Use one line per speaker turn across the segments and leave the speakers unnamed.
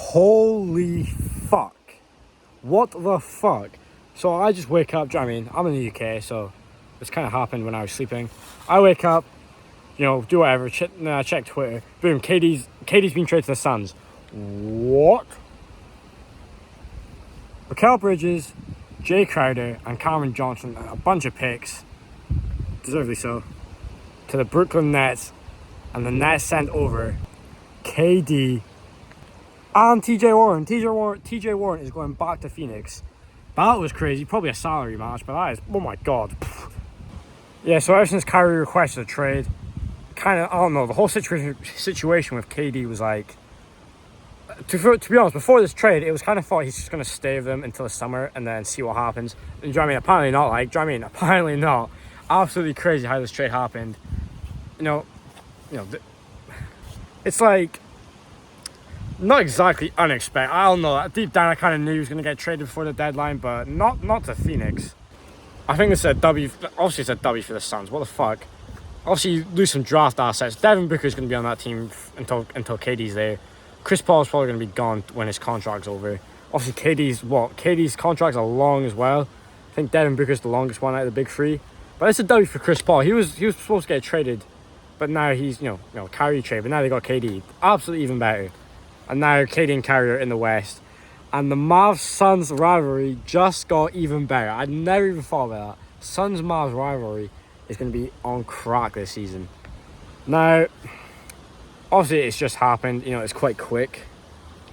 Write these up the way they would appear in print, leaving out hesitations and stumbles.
Holy fuck. What the fuck? So I just wake up, do you know what I mean? I'm in the UK, so this kind of happened when I was sleeping. I wake up, do whatever, check Twitter. Boom, KD's been traded to the Suns. What? Mikal Bridges, Jay Crowder, and Cameron Johnson, a bunch of picks, deservedly so, to the Brooklyn Nets, and the Nets sent over KD and TJ Warren. TJ Warren is going back to Phoenix. That was crazy. Probably a salary match, but that is, oh my god. Yeah, so ever since Kyrie requested a trade, kind of, I don't know, the whole situation with KD was like, to be honest, before this trade, it was kind of thought he's just going to stay with them until the summer and then see what happens. And do you know what I mean? Apparently not. Apparently not. Absolutely crazy how this trade happened. It's like, not exactly unexpected. I don't know. Deep down, I kind of knew he was going to get traded before the deadline, but not to Phoenix. I think it's a W. Obviously, it's a W for the Suns. What the fuck? Obviously, you lose some draft assets. Devin Booker's going to be on that team until KD's there. Chris Paul's probably going to be gone when his contract's over. Obviously, KD's contracts are long as well. I think Devin Booker's the longest one out of the big three. But it's a W for Chris Paul. He was supposed to get traded, but now he's Kyrie trade. But now they got KD. Absolutely even better. And now KD and Kyrie are in the West. And the Mavs-Suns rivalry just got even better. I never even thought about that. Suns-Mavs rivalry is going to be on crack this season. Now, obviously it's just happened. It's quite quick.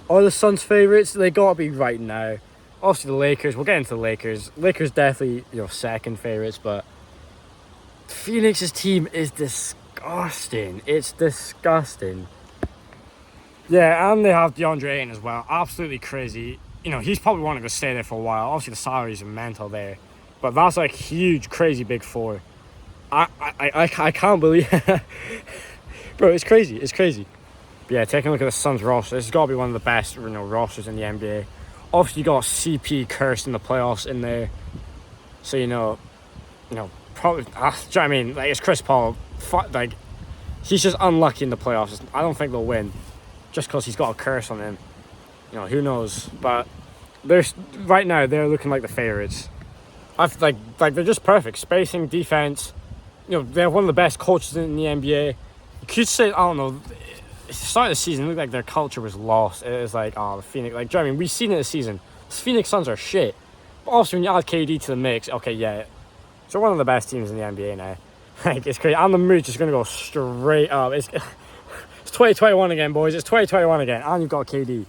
Are the Suns favourites? They got to be right now. Obviously the Lakers. We'll get into the Lakers. Lakers definitely, second favourites. But Phoenix's team is disgusting. It's disgusting. Yeah, and they have DeAndre Ayton as well. Absolutely crazy. He's probably wanting to stay there for a while. Obviously, the salaries are mental there. But that's like huge, crazy big four. I can't believe Bro, it's crazy. It's crazy. But yeah, taking a look at the Suns roster. This has got to be one of the best rosters in the NBA. Obviously, you got CP cursed in the playoffs in there. So, probably... do you know what I mean? Like, it's Chris Paul. He's just unlucky in the playoffs. I don't think they'll win. Just because he's got a curse on him. Who knows? But right now they're looking like the favourites. They're just perfect. Spacing, defense. They're one of the best coaches in the NBA. You could say, I don't know, at the start of the season, it looked like their culture was lost. It was like, the Phoenix, do you know what I mean? We've seen it this season. The Phoenix Suns are shit. But also when you add KD to the mix, okay, yeah. So one of the best teams in the NBA now. It's crazy. And the mood's just going to go straight up. It's 2021 again, boys. It's 2021 again. And you've got KD.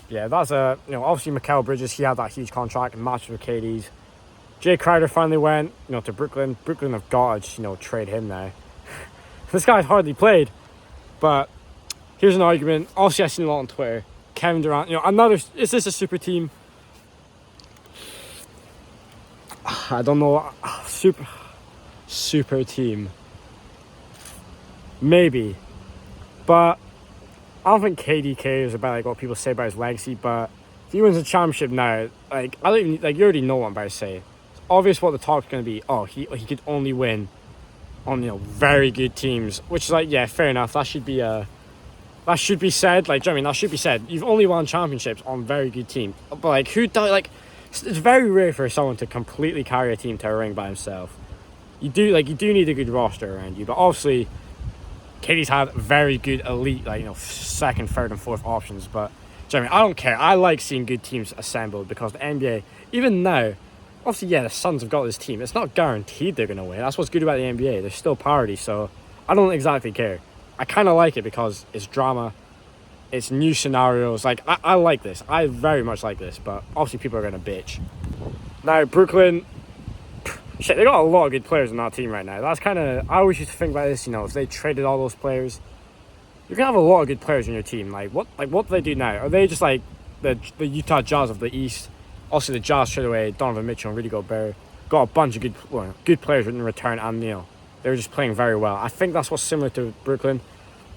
Yeah, that's obviously Mikal Bridges, he had that huge contract and matched with KD's. Jay Crowder finally went, to Brooklyn. Brooklyn have got to just, trade him now. This guy's hardly played. But here's an argument. Obviously, I've seen a lot on Twitter. Kevin Durant, is this a super team? I don't know. Super team. Maybe. But I don't think KD cares about what people say about his legacy. But if he wins a championship now, I don't even you already know what I'm about to say. It's obvious what the talk's going to be. Oh, he could only win on very good teams, which is yeah, fair enough. That should be said. Do you know what I mean? That should be said. You've only won championships on very good teams. But who does it's very rare for someone to completely carry a team to a ring by himself. You do need a good roster around you, but obviously KD's had very good elite, second, third, and fourth options. But do you know what I mean? I don't care. I like seeing good teams assembled because the NBA, even now, obviously, yeah, the Suns have got this team. It's not guaranteed they're going to win. That's what's good about the NBA. There's still parity, so I don't exactly care. I kind of like it because it's drama. It's new scenarios. I like this. I very much like this, but obviously people are going to bitch. Now, Brooklyn... Shit, they got a lot of good players on that team right now. That's kind of... I always used to think about this, if they traded all those players, you're going to have a lot of good players on your team. What do they do now? Are they just like the Utah Jazz of the East? Also, the Jazz traded away Donovan Mitchell and Rudy Gobert. Got a bunch of good players in return, and, they were just playing very well. I think that's what's similar to Brooklyn.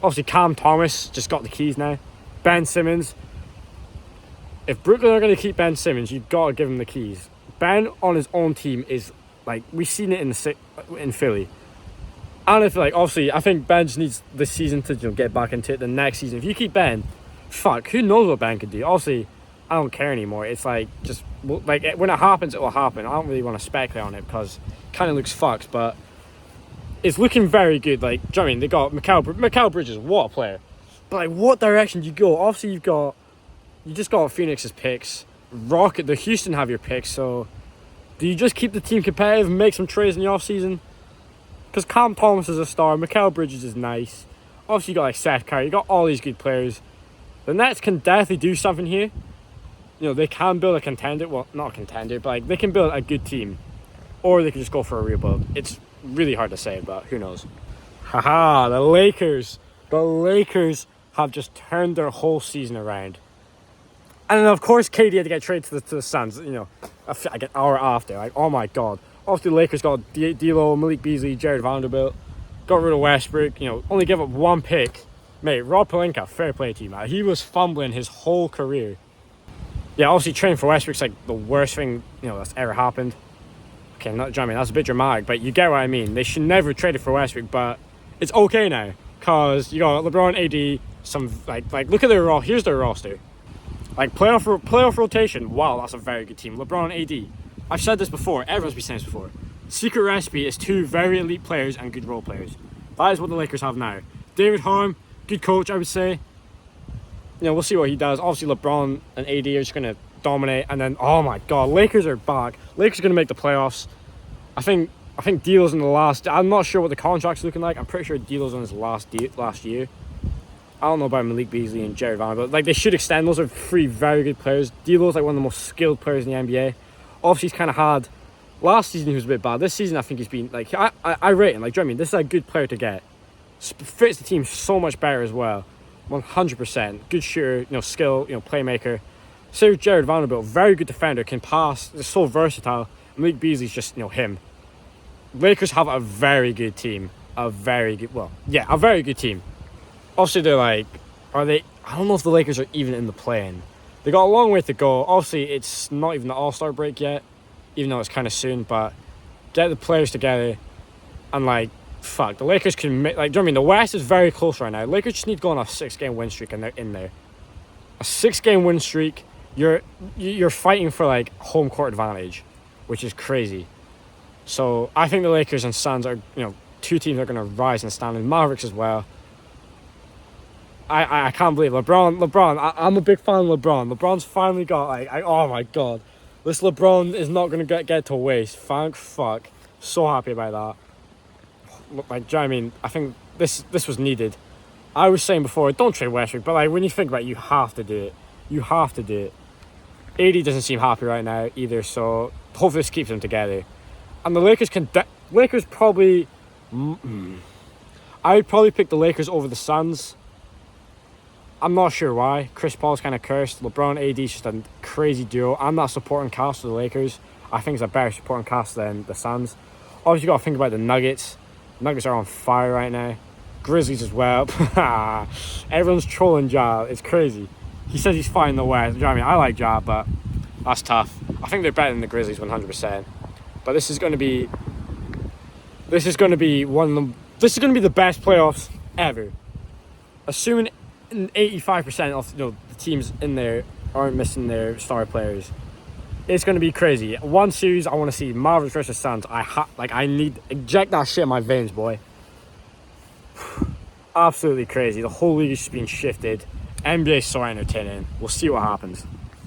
Obviously, Cam Thomas just got the keys now. Ben Simmons. If Brooklyn are going to keep Ben Simmons, you've got to give him the keys. Ben on his own team is... we've seen it in Philly. And obviously, I think Ben just needs this season to get back into it. The next season, if you keep Ben, fuck, who knows what Ben could do? Obviously, I don't care anymore. It's like, just, like, when it happens, it will happen. I don't really want to speculate on it because it kind of looks fucked, but it's looking very good. Like, do you know what I mean? They got Mikal Bridges, what a player. But, like, what direction do you go? Obviously, you just got Phoenix's picks. Rocket, the Houston have your picks, so do you just keep the team competitive and make some trades in the offseason? Because Cam Thomas is a star, Mikal Bridges is nice. Obviously, you got, like, Seth Curry, you got all these good players. The Nets can definitely do something here. You know, they can build a contender. Well, not a contender, but like they can build a good team. Or they can just go for a rebuild. It's really hard to say, but who knows. Haha, the Lakers. The Lakers have just turned their whole season around. And then, of course, KD had to get traded to the Suns, you know, like an hour after. Like, oh my God. Obviously, the Lakers got D'Lo, Malik Beasley, Jared Vanderbilt. Got rid of Westbrook, you know, only give up one pick. Mate, Rob Pelinka, fair play to you, man. He was fumbling his whole career. Yeah, obviously trading for Westbrook's like the worst thing, you know, that's ever happened. Okay, not, I mean, that's a bit dramatic, but you get what I mean. They should never have traded for Westbrook, but it's okay now. Because you got LeBron, AD, some, like look at their here's their roster. Like, playoff rotation, wow, that's a very good team. LeBron, AD. I've said this before, everyone's been saying this before. Secret recipe is 2 very elite players and good role players. That is what the Lakers have now. David Harm, good coach, I would say. You know, we'll see what he does. Obviously, LeBron and AD are just going to dominate. And then, oh my God, Lakers are back. Lakers are going to make the playoffs. I think D'Lo's in the last... I'm not sure what the contract's looking like. I'm pretty sure D'Lo's on his last year. I don't know about Malik Beasley and Jared Vanderbilt. Like, they should extend. Those are 3 very good players. D'Lo's like one of the most skilled players in the NBA. Obviously, he's kind of had... Last season, he was a bit bad. This season, I think he's been... Like, I rate him. Like, do you know what I mean? This is a good player to get. Fits the team so much better as well. 100%. Good shooter, you know, skill, you know, playmaker. So Jared Vanderbilt, very good defender, can pass, is so versatile. Malik Beasley's just, you know, him. Lakers have a very good team. A very good team. Obviously, they're like, I don't know if the Lakers are even in the play-in. They got a long way to go. Obviously, it's not even the All-Star break yet, even though it's kind of soon, but get the players together and, like, fuck, the Lakers can make, like, do you know what I mean? The West is very close right now. Lakers just need to go on a 6-game win streak and they're in there. A 6-game win streak, you're fighting for, like, home court advantage, which is crazy. So I think the Lakers and Suns are, you know, 2 teams that are going to rise in the standings. Mavericks as well. I can't believe LeBron. I'm a big fan of LeBron. LeBron's finally got, like, oh my God. This LeBron is not going to get to waste. Thank fuck. So happy about that. Like, do you know what I mean? I think this was needed. I was saying before, don't trade Westbrook, but like when you think about it, you have to do it. You have to do it. AD doesn't seem happy right now either, so hopefully this keeps them together. And the Lakers Lakers probably... I would probably pick the Lakers over the Suns. I'm not sure why. Chris Paul's kind of cursed. LeBron, AD's just a crazy duo. I'm not supporting cast for the Lakers. I think it's a better supporting cast than the Suns. Obviously, you got to think about the Nuggets. Nuggets are on fire right now. Grizzlies as well. Everyone's trolling Ja. It's crazy. He says he's fighting the West. You know what I mean? I like Ja, but that's tough. I think they're better than the Grizzlies 100%. But this is going to be the best playoffs ever. Assuming 85% of, you know, the teams in there aren't missing their star players. It's going to be crazy. One series I want to see, Mavericks versus Suns. I need inject that shit in my veins, boy. Absolutely crazy. The whole league is being shifted. NBA is so entertaining. We'll see what happens.